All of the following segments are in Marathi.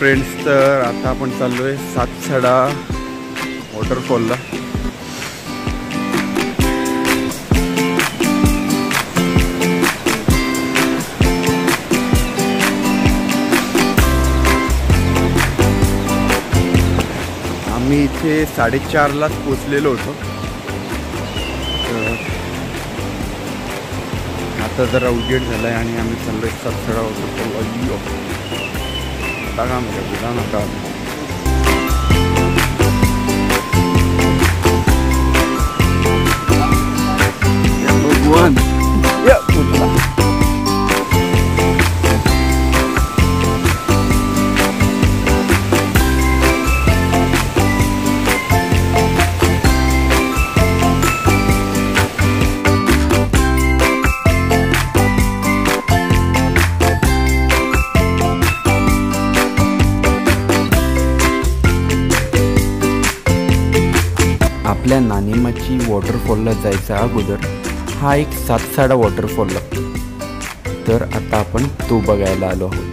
फ्रेंड्स, तर आता आपण चाललोय सातसडा वॉटरफॉलला. आम्ही इथे 4:30लाच पोचलेलो होतो. आता जरा उजेड झाला आहे आणि आम्ही चाललोय सातसडा वॉटरफॉल. बघा नका भगवान या कुठला. आपल्या नाणेमाची वॉटरफॉलला जायचा अगोदर हा एक सातसडा वॉटरफॉल लागतो. तर आता आपण तो बघायला आलो आहोत.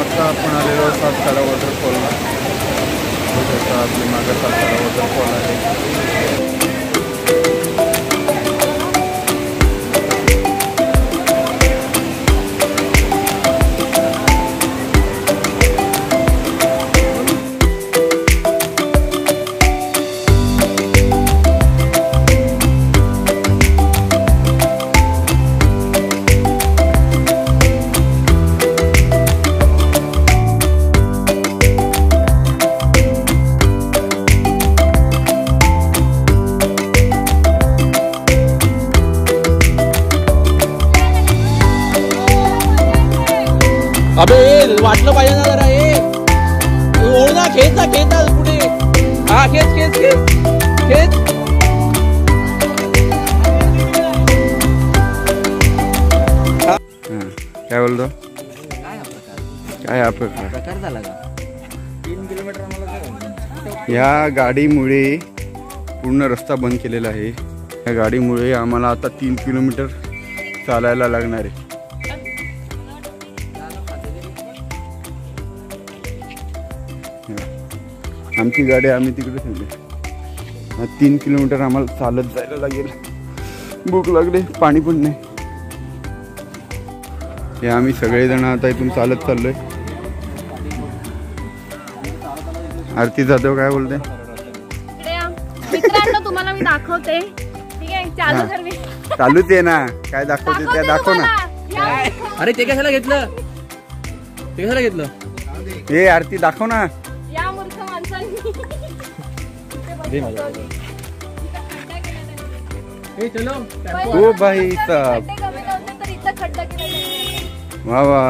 आता आपण आलेलो सातसडा वॉटरफॉलला. आपली मागे सातसडा वॉटरफॉल आहे. अबे वाटलं पाहिजे ना जरा. ओढ ना, खेच ना, खेच ना पुढे. हा खेच खेच खेच खेच. काय बोलतो? काय हा प्रकार झाला का? 3 किलोमीटर आम्हाला या गाडीमुळे पूर्ण रस्ता बंद केलेला आहे. या गाडीमुळे आम्हाला आता 3 किलोमीटर चालायला लागणार आहे. आमची गाडी आम्ही तिकडे ठेवली. 3 किलोमीटर आम्हाला चालत जायला लागेल. भूक लागली, पाणी पण नाही. हे आम्ही सगळेजण आता इथून चालत चाललोय. आरती जाधव काय बोलते? मित्रांनो, तुम्हाला मी दाखवते. ठीक आहे, चालू कर. मी चालूच आहे ना. काय दाखवते त्या दाखव ना. अरे ते कशाला घेतलं? ते कशाला घेतलं? हे आरती दाखव ना. या मूर्ख माणसांनी ओ भाई साहब, वा वा.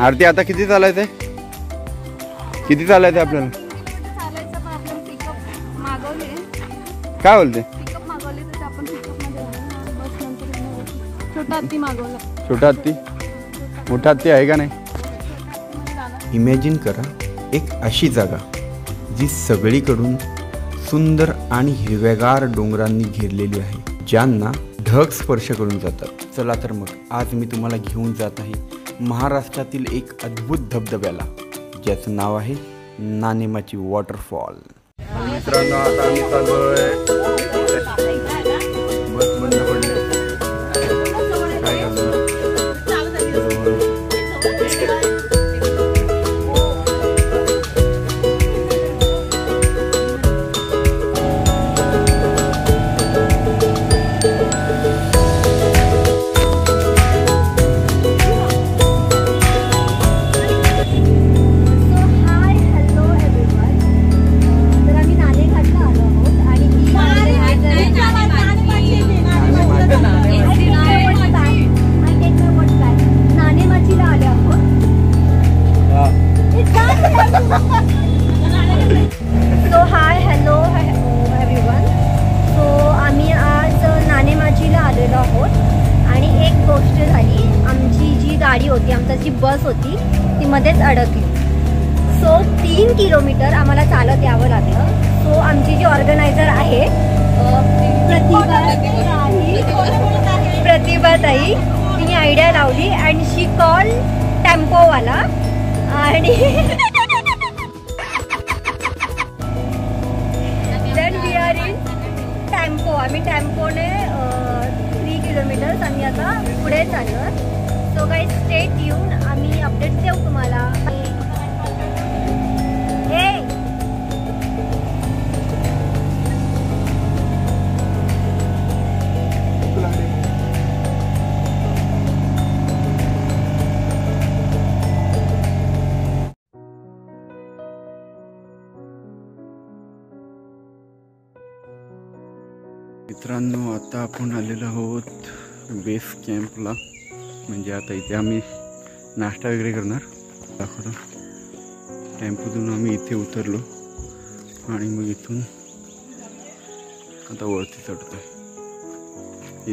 आरती आता किती चालायचंय? किती चालायचंय आपल्याला? काय बोलते? छोटा हत्ती मोठा हत्ती आहे का नाही? इमॅजिन करा एक अशी जागा जी सगळीकडून सुंदर आणि हिरव्यागार डोंगरांनी घेरलेली आहे, ज्यांना ढग स्पर्श करून जातात. चला तर मग आज मी तुम्हाला घेऊन जात आहे महाराष्ट्रातील एक अद्भुत धबधब्याला, ज्याचं नाव आहे नाणेमाची वॉटरफॉल. मित्रांनो, आता आम्ही चाललोय. बस बंद पडले. काय करणार? तिथेच अडकली. सो 3 किलोमीटर आम्हाला चालत यावं लागलं. सो आमची जी ऑर्गनायझर आहे प्रतिभाताई, तिने आयडिया लावली अँड शी कॉल टेम्पोवाला आणि then we are in tempo. आम्ही टेम्पोने 3 किलोमीटर्स आम्ही आता पुढे चाललो. सो गाईज स्टे ट्यून, आम्ही अपडेट्स देऊ तुम्हाला. मित्रांनो, आता आपण आलेलो आहोत बेस कॅम्पला. म्हणजे आता इथे आम्ही नाश्ता वगैरे करणार. दाखवतो, टेम्पोतून आम्ही इथे उतरलो आणि मग इथून आता वरती चढतोय.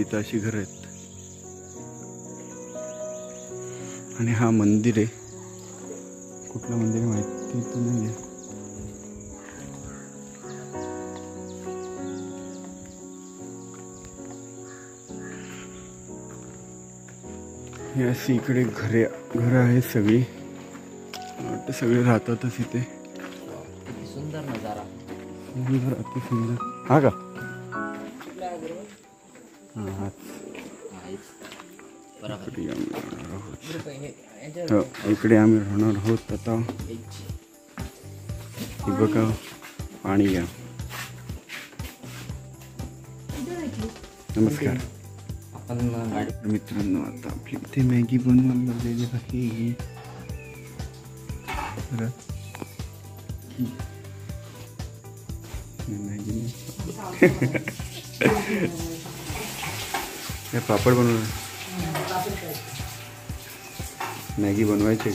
इथं अशी घरं आहेत आणि हा मंदिर आहे. कुठलं मंदिर आहे माहिती तर नाही आहे. हे अशी इकडे घरं आहेत सगळी. वाटतं सगळे राहतातच इथे. सुंदर नजारा. सुंदर, अति सुंदर. हा का? हां, इकडे आम्ही राहणार आहोत आता. हे बघा, पाणी घ्या. नमस्कार मित्रांनो, आता आपली इथे मॅगी बनवायला लागलेली आहे. मॅगी पापड बनवणार. मॅगी बनवायची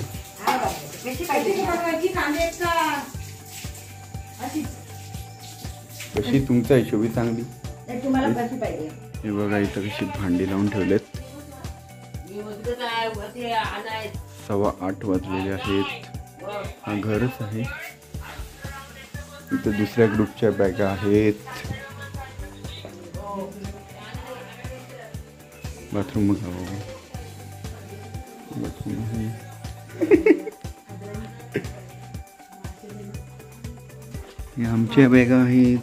कशी तुमचा हिशोबी चांगली. हे बघा, इथं कशी भांडी लावून ठेवलेत. 8:15 वाजलेले आहेत. हा घरच आहे. इथं दुसऱ्या ग्रुपच्या बॅगा आहेत. बाथरूम बघा, बाथरूम आहे. हे आमच्या बॅगा आहेत.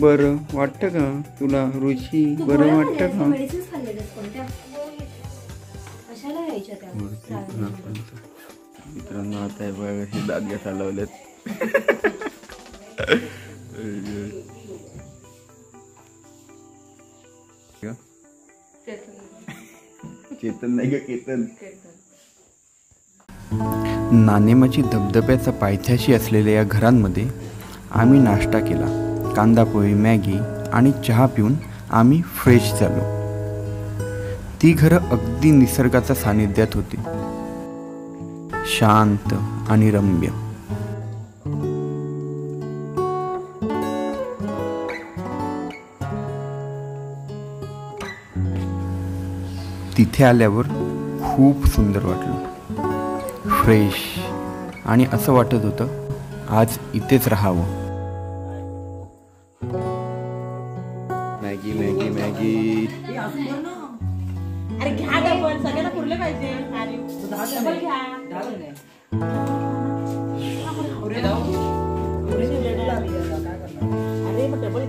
बरं वाटतं का तुला रुची? बरं वाटतं का? मित्रांनो, आता बघा हे दाद्या चालवलेत. चेतन नाही का? केतन. नानेमाची धबधब्याचा पायथ्याशी असलेल्या या घरांमध्ये आम्ही नाश्ता केला. कांदा पोहे, मॅगी आणि चहा पिऊन आम्ही फ्रेश झालो. ती घरं अगदी निसर्गाच्या सानिध्यात होती, शांत आणि रम्य. तिथे आल्यावर खूप सुंदर वाटलं, फ्रेश, आणि असं वाटत होतं आज इथेच राहावं. Maggi Maggi Maggi. अरे घ्या डबल, सगळ्यांना पुरले पाहिजे. डबल घ्या. अरे मग डबल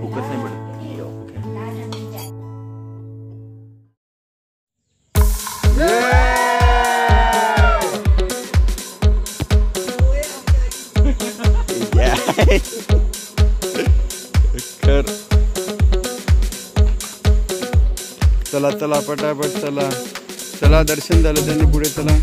चला चला पटापट चला चला. दर्शन झालं त्यांनी, पुढे चला.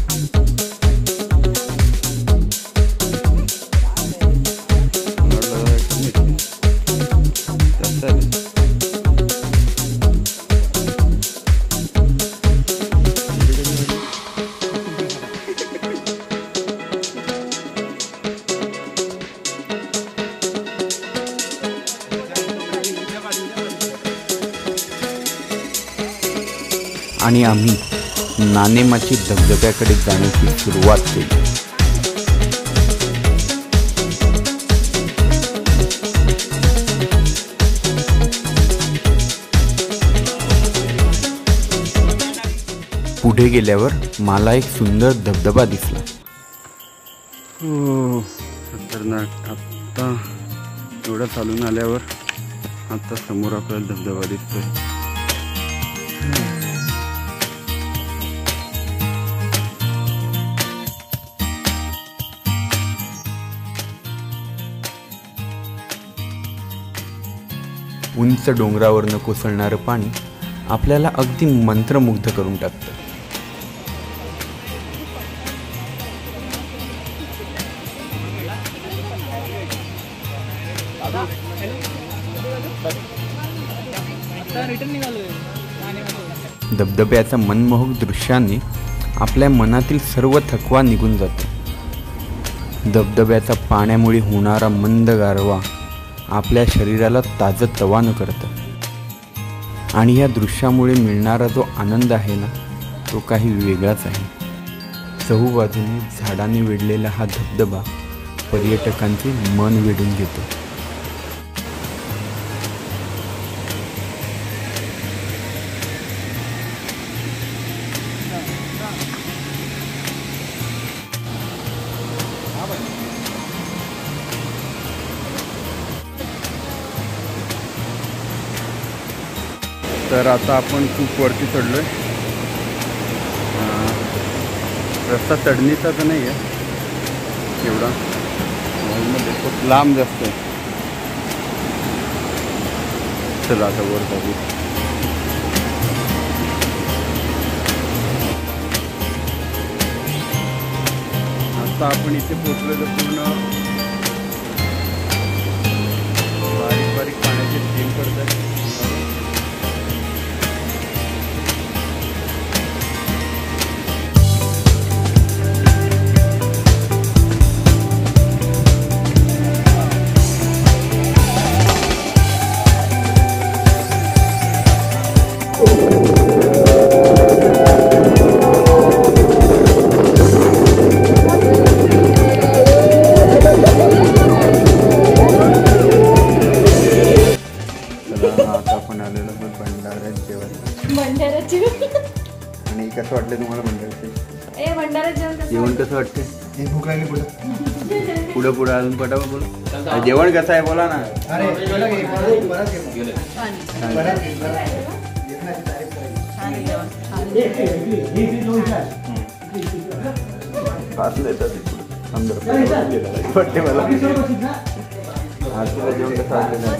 आणि आम्ही नानेमाची धबधब्याकडे जाण्याची सुरुवात केली. पुढे गेल्यावर मला एक सुंदर धबधबा दिसला. हो खतरनाक. आत्ता एवढं चालून आल्यावर आता समोर आपल्याला धबधबा दिसतोय. उंच डोंगरावरनं कोसळणारं पाणी आपल्याला अगदी मंत्रमुग्ध करून टाकतं. धबधब्याच्या मनमोहक दृश्याने आपल्या मनातील सर्व थकवा निघून जातो. धबधब्याचा पाण्यामुळे होणारा मंद गारवा आपल्या शरीराला ताजंतवानं करतं आणि या दृश्यामुळे मिळणारा जो आनंद आहे ना, तो काही वेगळाच आहे. चहूबाजूने झाडांनी वेढलेला हा धबधबा पर्यटकांचे मन वेढून घेतो. तर आता आपण खूप वरती चढलोय. रस्ता चढणीचा तर नाही आहे एवढा, मॉलमध्ये खूप लांब जास्त आहे. चला आता वर जाऊ. आता आपण इथे पोहोचलो तर पूर्ण बारीक बारीक पाण्याचे थेंब पडतात. आणि कसं वाटलं तुम्हाला भंडाऱ्याचे जेवण कसं वाटतं? भूक लागली. पुढं पुढं अजून पटापट बोला. जेवण कसं आहे बोला ना. वाटते मला जेवण कसं वाटलं.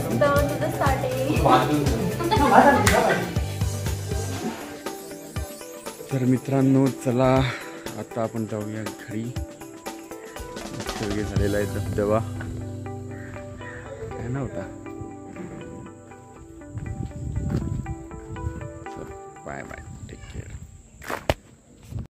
तर मित्रांनो चला आता आपण जाऊया घरी. झालेला आहे धबधबा. काय नव्हता. Bye bye.